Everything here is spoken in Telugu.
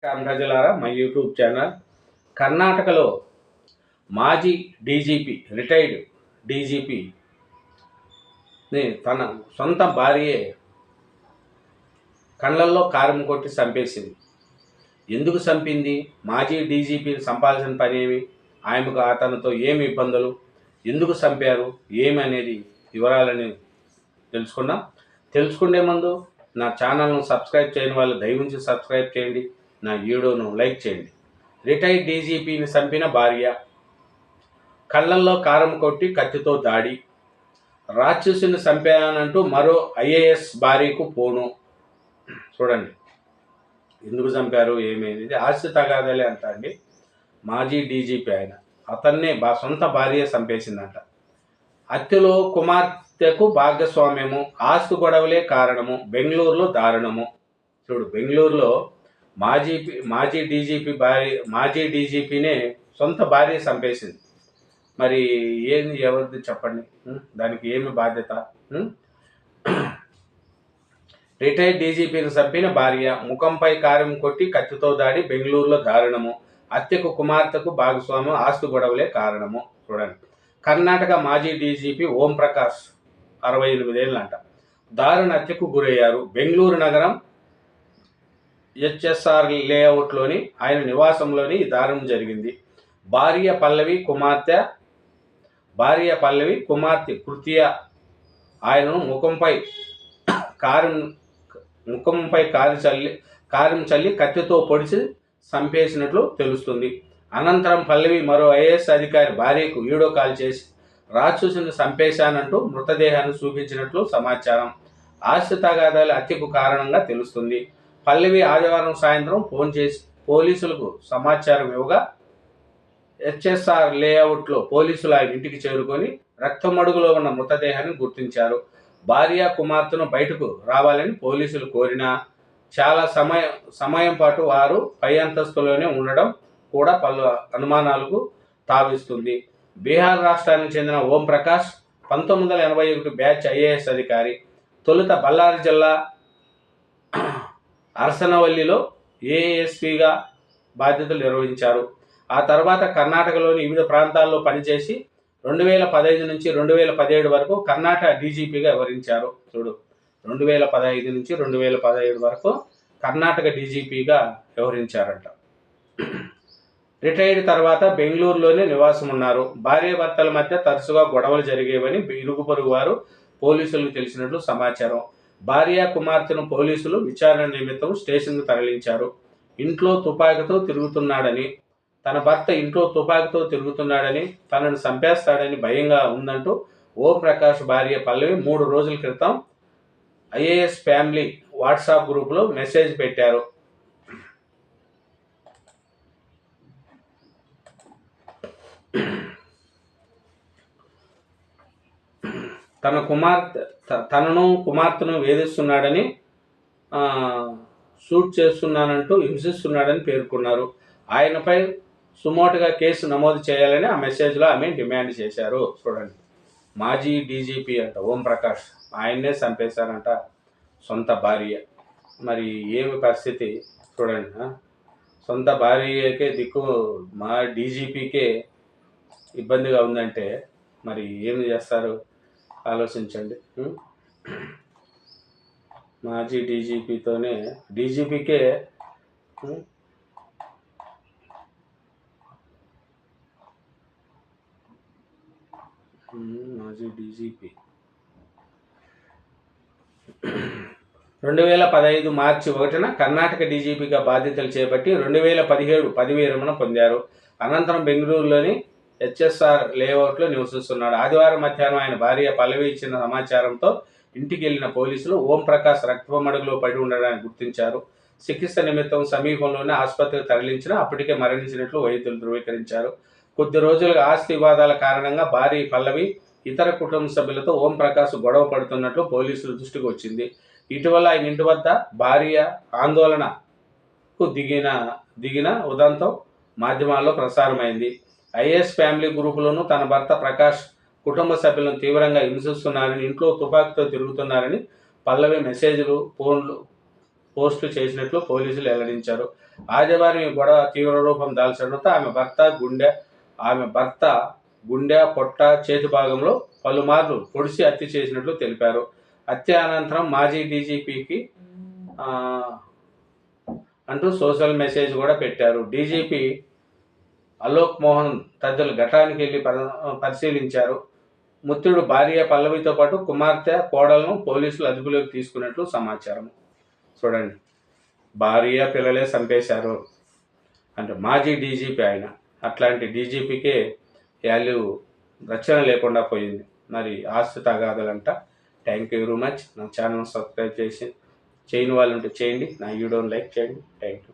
ప్రజలారా, మా యూట్యూబ్ ఛానల్. కర్ణాటకలో మాజీ డీజీపీ, రిటైర్డ్ డీజీపీని తన సొంత భార్యే కళ్ళల్లో కారం కొట్టి చంపేసింది. ఎందుకు చంపింది? మాజీ డీజీపీని చంపాల్సిన పని ఏమి? ఆమెకు అతనితో ఏమి ఇబ్బందులు, ఎందుకు చంపారు, ఏమి అనేది వివరాలని తెలుసుకుందాం. తెలుసుకునే ముందు నా ఛానల్ను సబ్స్క్రైబ్ చేయని వాళ్ళు దయవుంచి సబ్స్క్రైబ్ చేయండి, నా వీడియోను లైక్ చేయండి. రిటైర్డ్ డీజీపీని చంపిన భార్య, కళ్ళల్లో కారం కొట్టి కత్తితో దాడి, రాక్షసుని చంపానంటూ మరో ఐఏఎస్ భార్యకు ఫోను. చూడండి ఎందుకు చంపారు ఏమేది. ఆస్తి తగాదాలే అంట అండి. మాజీ డీజీపీ ఆయన, అతన్నే సొంత భార్య చంపేసిందంట. హత్యలో కుమార్తెకు భాగస్వామ్యము, ఆస్తి గొడవలే కారణము, బెంగళూరులో దారుణము. చూడు, బెంగళూరులో మాజీ డీజీపీనే సొంత భార్య చంపేసింది. మరి ఏంది, ఎవరిది చెప్పండి? దానికి ఏమి బాధ్యత? రిటైర్డ్ డీజీపీని చంపిన భార్య, ముఖంపై కారం కొట్టి కత్తితో దాడి, బెంగళూరులో దారుణము, హత్యకు కుమార్తెకు భాగస్వామ్యం, ఆస్తి గొడవలే కారణము. చూడండి, కర్ణాటక మాజీ డీజీపీ ఓం ప్రకాష్ 68 ఏళ్ళంట దారుణ హత్యకు గురయ్యారు. బెంగళూరు నగరం హెచ్ఎస్ఆర్ లేఅవుట్లోని ఆయన నివాసంలోని ఈ దారుణం జరిగింది. భార్య పల్లవి కుమార్తె కృత్య ఆయనను ముఖంపై కారం చల్లి కత్తితో పొడిచి చంపేసినట్లు తెలుస్తుంది. అనంతరం పల్లవి మరో ఐఏఎస్ అధికారి భార్యకు వీడియో కాల్ చేసి రాక్షసుని చంపేశానంటూ మృతదేహాన్ని చూపించినట్లు సమాచారం. ఆస్తి తగాదాల హత్యకు కారణంగా తెలుస్తుంది. పల్లవి ఆదివారం సాయంత్రం ఫోన్ చేసి పోలీసులకు సమాచారం ఇవ్వగా హెచ్ఎస్ఆర్ లేఅవుట్లో పోలీసులు ఆయన ఇంటికి చేరుకొని రక్తమడుగులో ఉన్న మృతదేహాన్ని గుర్తించారు. భార్య కుమార్తెను బయటకు రావాలని పోలీసులు కోరినా చాలా సమయం పాటు వారు పై అంతస్తులోనే ఉండడం కూడా పలు అనుమానాలకు తావిస్తుంది. బీహార్ రాష్ట్రానికి చెందిన ఓం ప్రకాష్ 1981 బ్యాచ్ ఐఏఎస్ అధికారి. తొలుత బళ్ళారి జిల్లా అరసనవల్లిలో ఏఎస్పీగా బాధ్యతలు నిర్వహించారు. ఆ తర్వాత కర్ణాటకలోని వివిధ ప్రాంతాల్లో పనిచేసి 2015 నుంచి 2017 వరకు కర్ణాటక డీజీపీగా వ్యవహరించారు. చూడు, 2015 నుంచి 2017 వరకు కర్ణాటక డీజీపీగా వ్యవహరించారంట. రిటైర్డ్ తర్వాత బెంగళూరులోనే నివాసం ఉన్నారు. భార్యాభర్తల మధ్య తరచుగా గొడవలు జరిగేవని ఇరుగు పొరుగు వారు పోలీసులకు తెలిసినట్లు సమాచారం. భార్య కుమార్తెను పోలీసులు విచారణ నిమిత్తం స్టేషన్కు తరలించారు. తన భర్త ఇంట్లో తుపాకీతో తిరుగుతున్నాడని, తనను చంపేస్తాడని భయంగా ఉందంటూ ఓం ప్రకాష్ భార్య పల్లవి 3 రోజుల క్రితం ఐఏఎస్ ఫ్యామిలీ వాట్సాప్ గ్రూపులో మెసేజ్ పెట్టారు. తనను కుమార్తెను వేధిస్తున్నాడని, షూట్ చేస్తున్నానంటూ హింసిస్తున్నాడని పేర్కొన్నారు. ఆయనపై సుమోటుగా కేసు నమోదు చేయాలని ఆ మెసేజ్లో ఆమె డిమాండ్ చేశారు. చూడండి, మాజీ డీజీపీ అంట ఓం ప్రకాష్, ఆయన్నే చంపేశారంట సొంత భార్య. మరి ఏమి పరిస్థితి చూడండి. సొంత భార్యకే దిక్కు, మా డీజీపీకే ఇబ్బందిగా ఉందంటే మరి ఏమి చేస్తారు ఆలోచించండి. మాజీ డీజీపీకే మాజీ డీజీపీ 2015 మార్చి 1న కర్ణాటక డీజీపీగా బాధ్యతలు చేపట్టి 2017 పదవీ విరమణ పొందారు. అనంతరం బెంగళూరులోని హెచ్ఎస్ఆర్ లేఅవుట్లో నివసిస్తున్నాడు. ఆదివారం మధ్యాహ్నం ఆయన భార్య పల్లవి ఇచ్చిన సమాచారంతో ఇంటికి వెళ్లిన పోలీసులు ఓం ప్రకాష్ రక్తమడుగులో పడి ఉండడాన్ని గుర్తించారు. చికిత్స నిమిత్తం సమీపంలోనే ఆసుపత్రికి తరలించినా అప్పటికే మరణించినట్లు వైద్యులు ధృవీకరించారు. కొద్ది రోజులుగా ఆస్తి వివాదాల కారణంగా భార్య పల్లవి ఇతర కుటుంబ సభ్యులతో ఓం ప్రకాష్ గొడవ పడుతున్నట్లు పోలీసుల దృష్టికి వచ్చింది. ఇటీవల ఆయన ఇంటి వద్ద భార్య ఆందోళనకు దిగిన ఉదంతం మాధ్యమాల్లో ప్రసారమైంది. ఐఏఎస్ ఫ్యామిలీ గ్రూపులోనూ తన భర్త ప్రకాష్ కుటుంబ సభ్యులను తీవ్రంగా హింసిస్తున్నారని, ఇంట్లో తుపాకీతో తిరుగుతున్నారని పల్లవి మెసేజ్లు, పోస్టు చేసినట్లు పోలీసులు వెల్లడించారు. ఆదివారం ఈ గొడవ తీవ్ర రూపం దాల్చడంతో ఆమె భర్త గుండె, పొట్ట, చేతి భాగంలో పలుమార్లు పొడిచి హత్య చేసినట్లు తెలిపారు. హత్య అనంతరం మాజీ డీజీపీకి అంటూ సోషల్ మెసేజ్ కూడా పెట్టారు. డీజీపీ అలోక్ మోహన్ తదితరులు ఘటానికి వెళ్లి పరిశీలించారు. మృతుడు భార్య పల్లవితో పాటు కుమార్తె, కోడలను పోలీసులు అదుపులోకి తీసుకున్నట్లు సమాచారం. చూడండి, భార్య పిల్లలే చంపేశారు అంటే మాజీ డీజీపీ ఆయన. అట్లాంటి డీజీపీకే వాల్యూ రక్షణ లేకుండా పోయింది. మరి ఆస్తి తగాదులంట. Thank you very much. నా ఛానల్ సబ్స్క్రైబ్ చేయని వాళ్ళు ఉంటే చేయండి. నా వీడియోని లైక్ చేయండి. Thank you.